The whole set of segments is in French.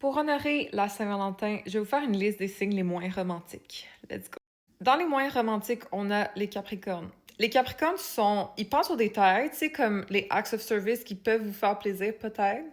Pour honorer la Saint-Valentin, je vais vous faire une liste des signes les moins romantiques. Let's go. Dans les moins romantiques, on a les Capricornes. Les Capricornes ils pensent aux détails, tu sais, comme les acts of service qui peuvent vous faire plaisir peut-être.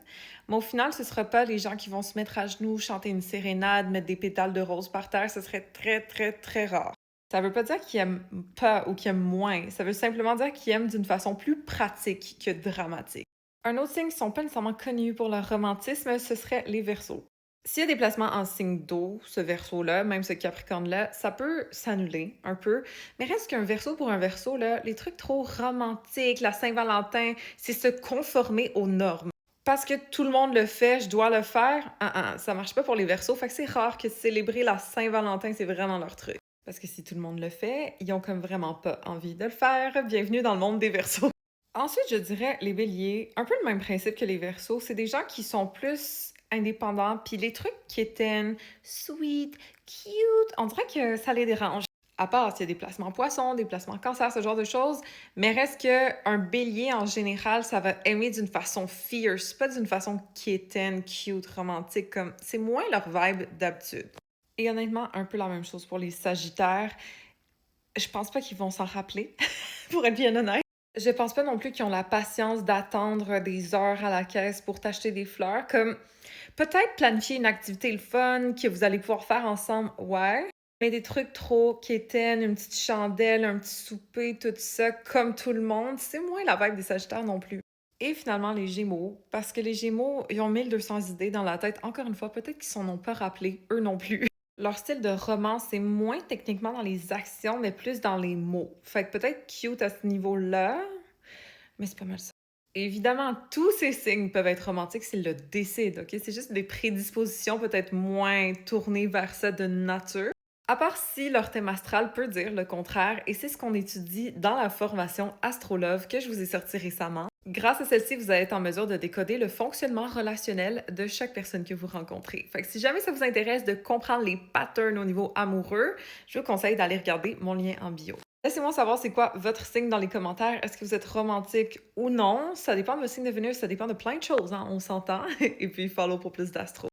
Mais au final, ce ne sera pas les gens qui vont se mettre à genoux, chanter une sérénade, mettre des pétales de rose par terre. Ce serait très, très, très rare. Ça veut pas dire qu'ils aiment pas ou qu'ils aiment moins. Ça veut simplement dire qu'ils aiment d'une façon plus pratique que dramatique. Un autre signe qui sont pas nécessairement connus pour leur romantisme, ce serait les Verseaux. S'il y a des placements en signe d'eau, ce Verseau-là, même ce Capricorne-là, ça peut s'annuler un peu. Mais reste qu'un Verseau pour un Verseau, là, les trucs trop romantiques, la Saint-Valentin, c'est se conformer aux normes. Parce que tout le monde le fait, je dois le faire. Ça marche pas pour les Verseaux. Fait que c'est rare que célébrer la Saint-Valentin, c'est vraiment leur truc. Parce que si tout le monde le fait, ils ont comme vraiment pas envie de le faire. Bienvenue dans le monde des Verseaux. Ensuite, je dirais les béliers, un peu le même principe que les verseaux. C'est des gens qui sont plus indépendants, puis les trucs qui étaient sweet, cute, on dirait que ça les dérange. À part s'il y a des placements poissons, des placements cancer, ce genre de choses, mais reste que un bélier en général, ça va aimer d'une façon fierce, pas d'une façon quétaine, cute, romantique, comme c'est moins leur vibe d'habitude. Et honnêtement, un peu la même chose pour les sagittaires. Je pense pas qu'ils vont s'en rappeler, pour être bien honnête. Je pense pas non plus qu'ils ont la patience d'attendre des heures à la caisse pour t'acheter des fleurs. Comme peut-être planifier une activité le fun que vous allez pouvoir faire ensemble, ouais. Mais des trucs trop quétaines, une petite chandelle, un petit souper, tout ça, comme tout le monde, c'est moins la vibe des Sagittaires non plus. Et finalement, les Gémeaux, parce que les Gémeaux, ils ont 1200 idées dans la tête. Encore une fois, peut-être qu'ils s'en ont pas rappelé, eux non plus. Leur style de romance, c'est moins techniquement dans les actions, mais plus dans les mots. Fait que peut-être cute à ce niveau-là, mais c'est pas mal ça. Évidemment, tous ces signes peuvent être romantiques s'ils le décident, OK? C'est juste des prédispositions peut-être moins tournées vers ça de nature. À part si leur thème astral peut dire le contraire, et c'est ce qu'on étudie dans la formation Astrolove que je vous ai sortie récemment. Grâce à celle-ci, vous allez être en mesure de décoder le fonctionnement relationnel de chaque personne que vous rencontrez. Fait que si jamais ça vous intéresse de comprendre les patterns au niveau amoureux, je vous conseille d'aller regarder mon lien en bio. Laissez-moi savoir c'est quoi votre signe dans les commentaires. Est-ce que vous êtes romantique ou non? Ça dépend de votre signe de Vénus, ça dépend de plein de choses, hein, on s'entend. Et puis follow pour plus d'astro.